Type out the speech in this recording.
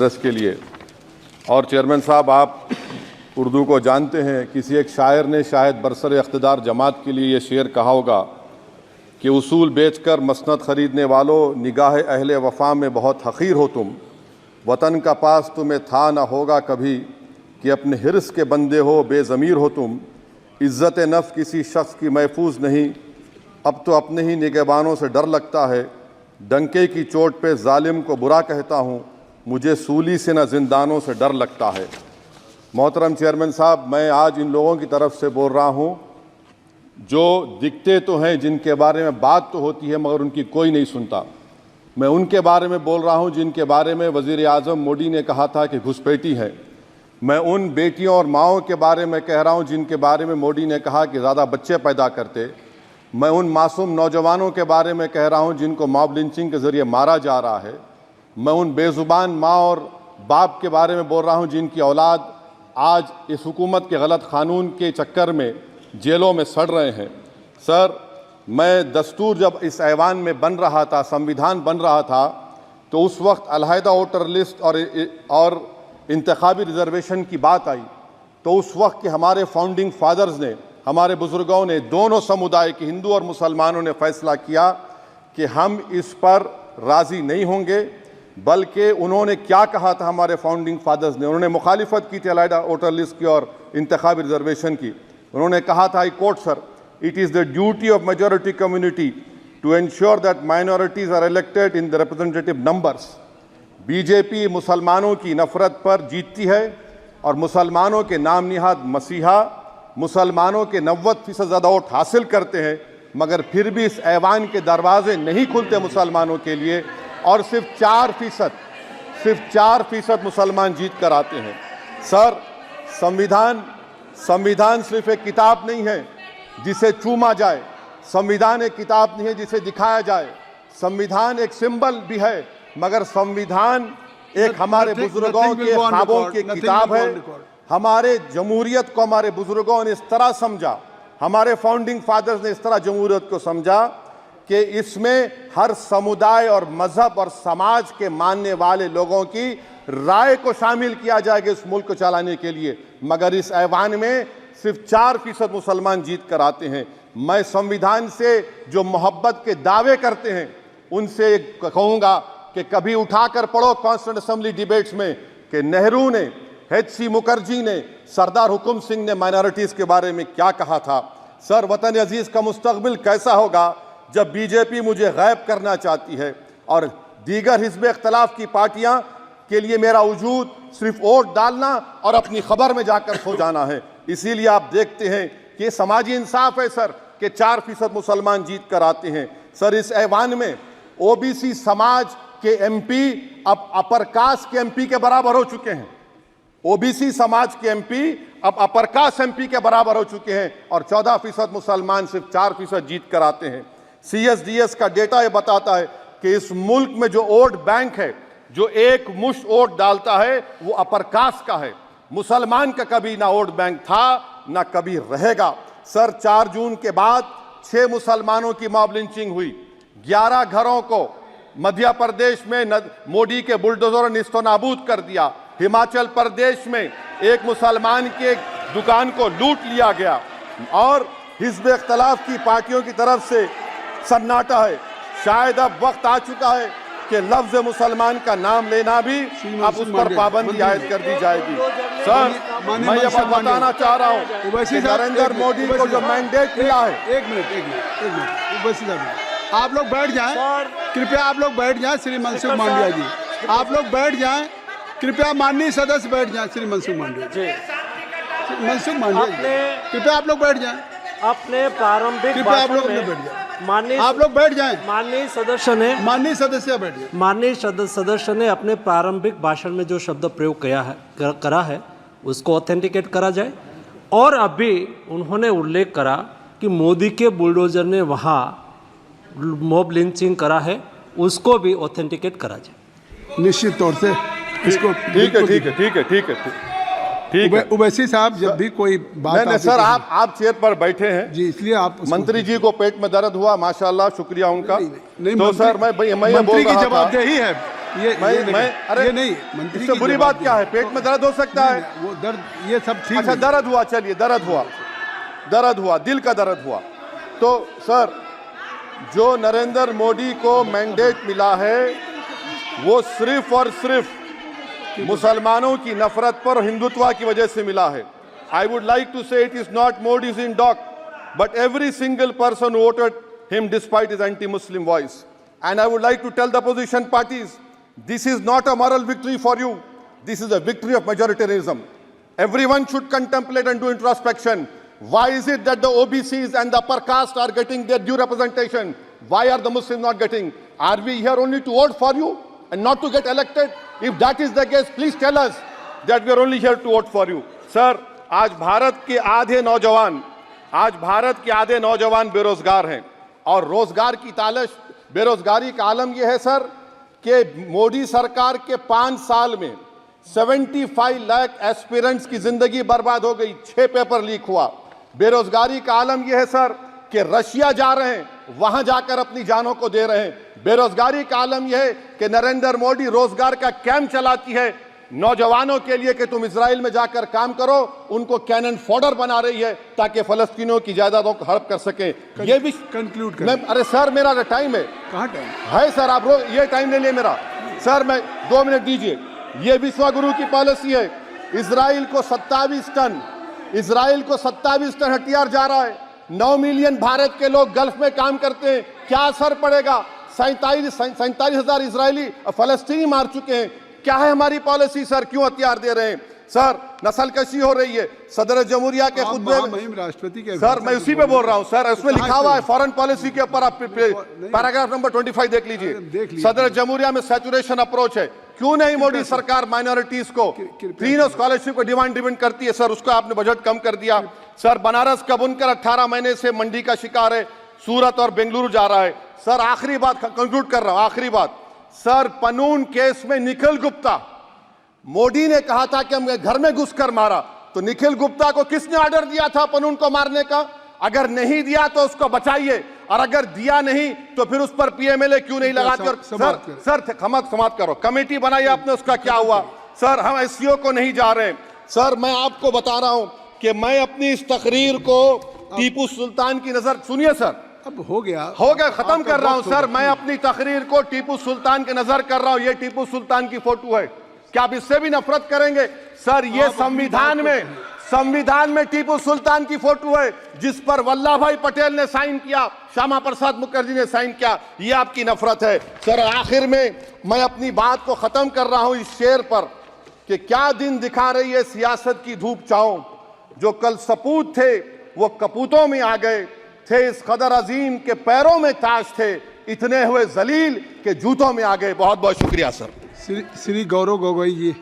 के लिए। और चेयरमैन साहब, आप उर्दू को जानते हैं। किसी एक शायर ने शायद बरसर इख्तिदार जमात के लिए ये शेर कहा होगा कि उसूल बेचकर मसनद ख़रीदने वालों, निगाह अहले वफ़ा में बहुत हक़ीर हो तुम। वतन का पास तुम्हें था ना होगा कभी कि अपने हिर्स के बंदे हो, बेज़मीर हो तुम। इज़्ज़त नफ्स किसी शख्स की महफूज नहीं, अब तो अपने ही निगहबानों से डर लगता है। डंके की चोट पे जालिम को बुरा कहता हूँ, मुझे सूली से न जिंदानों से डर लगता है। मोहतरम चेयरमैन साहब, मैं आज इन लोगों की तरफ से बोल रहा हूँ जो दिखते तो हैं, जिनके बारे में बात तो होती है मगर उनकी कोई नहीं सुनता। मैं उनके बारे में बोल रहा हूँ जिनके बारे में वज़ीर आज़म मोदी ने कहा था कि घुसपैठी है। मैं उन बेटियों और माओं के बारे में कह रहा हूँ जिनके बारे में मोदी ने कहा कि ज़्यादा बच्चे पैदा करते। मैं उन मासूम नौजवानों के बारे में कह रहा हूँ जिनको मॉब लिंचिंग के ज़रिए मारा जा रहा है। मैं उन बेज़ुबान माँ और बाप के बारे में बोल रहा हूँ जिनकी औलाद आज इस हुकूमत के गलत क़ानून के चक्कर में जेलों में सड़ रहे हैं। सर, मैं दस्तूर जब इस ऐवान में बन रहा था, संविधान बन रहा था, तो उस वक्त अलहदा वोटर लिस्ट और इंतखाबी रिजर्वेशन की बात आई तो उस वक्त के हमारे फाउंडिंग फादर्स ने, हमारे बुज़ुर्गों ने, दोनों समुदाय के हिंदू और मुसलमानों ने फ़ैसला किया कि हम इस पर राज़ी नहीं होंगे। बल्कि उन्होंने क्या कहा था हमारे फाउंडिंग फादर्स ने, उन्होंने मुखालिफत की थी अलहदा वोटर लिस्ट की और इंतखाबी रिजर्वेशन की। उन्होंने कहा था, I quote sir, it is the duty of majority community to ensure that minorities are elected in the representative numbers. BJP मुसलमानों की नफरत पर जीतती है और मुसलमानों के नाम निहाद मसीहा मुसलमानों के 90% ज़्यादा वोट हासिल करते हैं, मगर फिर भी इस ऐवान के दरवाजे नहीं खुलते मुसलमानों के लिए और सिर्फ 4% मुसलमान जीत कर आते हैं। सर, संविधान सिर्फ एक किताब नहीं है जिसे चूमा जाए, संविधान एक किताब नहीं है जिसे दिखाया जाए, संविधान एक सिंबल भी है, मगर संविधान एक हमारे बुजुर्गों के ख्वाबों की किताब है। हमारे जमहूरियत को हमारे बुजुर्गों ने इस तरह समझा, हमारे फाउंडिंग फादर्स ने इस तरह जमहूरियत को समझा कि इसमें हर समुदाय और मजहब और समाज के मानने वाले लोगों की राय को शामिल किया जाएगा इस मुल्क को चलाने के लिए। मगर इस ऐवान में सिर्फ 4% मुसलमान जीत कर आते हैं। मैं संविधान से जो मोहब्बत के दावे करते हैं उनसे कहूँगा कि कभी उठाकर पढ़ो कॉन्स्टिट्यूंट असेंबली डिबेट्स में कि नेहरू ने, HC मुखर्जी ने, सरदार हुकुम सिंह ने माइनॉरिटीज़ के बारे में क्या कहा था। सर, वतन अजीज़ का मुस्तकबिल कैसा होगा जब बीजेपी मुझे गायब करना चाहती है और दीगर हिज़्ब इख्तिलाफ की पार्टियां के लिए मेरा वजूद सिर्फ वोट डालना और अपनी खबर में जाकर सो जाना है। इसीलिए आप देखते हैं कि ये समाजी इंसाफ है सर कि 4% मुसलमान जीत कर आते हैं। सर, इस ऐवान में OBC समाज के MP अब अपर कास्ट के MP के बराबर हो चुके हैं। OBC समाज के MP अब अपर कास्ट MP के बराबर हो चुके हैं और 14% मुसलमान सिर्फ 4% जीत कर आते हैं। CSDS का डेटा ये बताता है कि इस मुल्क में जो वोट बैंक है, जो एक मुश्त वोट डालता है, वो अपर कास्ट का है। मुसलमान का कभी ना वोट बैंक था ना कभी रहेगा। सर, 4 जून के बाद 6 मुसलमानों की मॉब लिंचिंग हुई, 11 घरों को मध्य प्रदेश में मोदी के बुलडोजर ने निस्तो नाबूद कर दिया। हिमाचल प्रदेश में एक मुसलमान की एक दुकान को लूट लिया गया और हिज़्ब इख्तिलाफ की पार्टियों की तरफ से सन्नाटा है। शायद अब वक्त आ चुका है कि लफ्ज़ मुसलमान का नाम लेना भी अब उस पर पाबंदी आयद कर दी जाएगी। सर, मैं ये बात बताना चाह रहा हूँ कि नरेंद्र मोदी को जो मैंडेट मिला है। एक मिनट, आप लोग बैठ जाएं, कृपया आप लोग बैठ जाएं। श्री मनसुख मांडविया जी, आप लोग बैठ जाएं, कृपया माननीय सदस्य बैठ जाएं। श्री मनसुख मांडविया जी, मनसुख मांडविया जी, कृपया आप लोग बैठ जाएं। अपने प्रारंभिक आप लोग बैठ जाएं, आप लोग बैठ जाएं। माननीय सदस्य ने अपने प्रारंभिक भाषण में जो शब्द प्रयोग करा है उसको ऑथेंटिकेट करा जाए। और अभी उन्होंने उल्लेख करा कि मोदी के बुलडोजर ने वहाँ मॉब लिंचिंग करा है, उसको भी ऑथेंटिकेट करा जाए। निश्चित तौर से इसको ठीक है। उवैसी साहब, जब भी कोई बात नहीं सर, आप चेयर पर बैठे हैं जी, इसलिए आप मंत्री जी को पेट में दर्द हुआ, माशाल्लाह, शुक्रिया उनका। नहीं, तो सर, मैं ये बोल रहा था, जवाबदेही है। अरे ये नहीं मंत्री इससे की बुरी जवाब बात क्या है? पेट में दर्द हो सकता है। वो दर्द ये सब ठीक अच्छा, नहीं। दर्द हुआ, चलिए दर्द हुआ, दिल का दर्द हुआ। तो सर, जो नरेंद्र मोदी को मैंडेट मिला है वो सिर्फ और सिर्फ मुसलमानों की नफरत पर और हिंदुत्व की वजह से मिला है। I would like to say it is not Modi's in dock, but every single person voted him despite his anti Muslim voice. And I would like to tell the opposition parties, this is not a moral victory for you, this is a victory of majoritarianism. Everyone should contemplate and do introspection. Why is it that the OBCs and the upper caste are getting their due representation? Why are the Muslims not getting? Are we here only to vote for you and not to get elected? If that is the case, please tell us that we are only here to vote for you. Sir, आज भारत के आधे नौजवान बेरोजगार हैं और रोजगार की तालाश, बेरोजगारी का आलम यह है सर कि मोदी सरकार के 5 साल में 75 लाख एस्पिरेंट्स की जिंदगी बर्बाद हो गई, 6 पेपर लीक हुआ। बेरोजगारी का आलम यह है सर कि रशिया जा रहे हैं, वहां जाकर अपनी जानों को दे रहे हैं। बेरोजगारी का आलम यह है कि नरेंद्र मोदी रोजगार का कैंप चलाती है नौजवानों के लिए कि तुम इजराइल में जाकर काम करो, उनको कैनन फॉडर बना रही है ताकि फलस्तीनियों की जायदादों को हड़प कर सके। ये भी कंक्लूड कर। अरे सर, मेरा टाइम है। कहाँ टाइम है सर? आप ये टाइम ले लिए मेरा। सर, मैं 2 मिनट दीजिए। ये विश्वगुरु की पॉलिसी है। इजराइल को 27 टन हथियार जा रहा है। 9 मिलियन भारत के लोग गल्फ में काम करते हैं, क्या असर पड़ेगा? 47,000 इजरायली फलस्तीनी मार चुके हैं। क्या है हमारी पॉलिसी सर? क्यों हथियार दे रहे हैं सर? नस्लकशी हो रही है। सदर जमहूरिया के खुतबे में राष्ट्रपति के सर, मैं उसी पे बोल रहा हूं सर, उसमें लिखा हुआ है फॉरेन पॉलिसी के ऊपर, आप पैराग्राफ नंबर 25 देख लीजिए। सदर जमहूरिया में सैचुरेशन अप्रोच है। क्यों नहीं मोदी सरकार माइनॉरिटीज को फ्री स्कॉलरशिप को डिमांड करती है सर? उसको आपने बजट कम कर दिया। सर, बनारस का बुनकर 18 महीने से मंडी का शिकार है, सूरत और बेंगलुरु जा रहा है। सर, आखिरी बात कंक्लूड कर रहा हूं, आखिरी बात सर, पनून केस में निखिल गुप्ता, मोदी ने कहा था कि हम घर में घुसकर मारा, तो निखिल गुप्ता को किसने ऑर्डर दिया था पनून को मारने का? अगर नहीं दिया तो उसको बचाइए, और अगर दिया नहीं तो फिर उस पर पीएमएलए क्यों नहीं लगाकर? सर समाप्त करो। कमेटी बनाई आपने, उसका क्या हुआ? सर, हम एससीओ को नहीं जा रहे। सर, मैं आपको बता रहा हूं कि मैं अपनी इस तकरीर को टीपू सुल्तान की नजर, सुनिए सर, अब हो गया, खत्म कर रहा हूं सर। मैं अपनी तकरीर को टीपू सुल्तान के नजर कर रहा हूं। ये टीपू सुल्तान की फोटो है, क्या आप इससे भी नफरत करेंगे? सर, ये संविधान में टीपू सुल्तान की फोटो है जिस पर वल्लभ भाई पटेल ने साइन किया, श्यामा प्रसाद मुखर्जी ने साइन किया। ये आपकी नफरत है सर। आखिर में मैं अपनी बात को खत्म कर रहा हूं इस शेर पर कि क्या दिन दिखा रही है सियासत की धूप छांव। जो कल सपूत थे वो कपूतों में आ गए, थे इस कदर अजीम के पैरों में ताज थे, इतने हुए जलील के जूतों में आ गए। बहुत बहुत शुक्रिया सर। श्री गौरव गोगोई जी।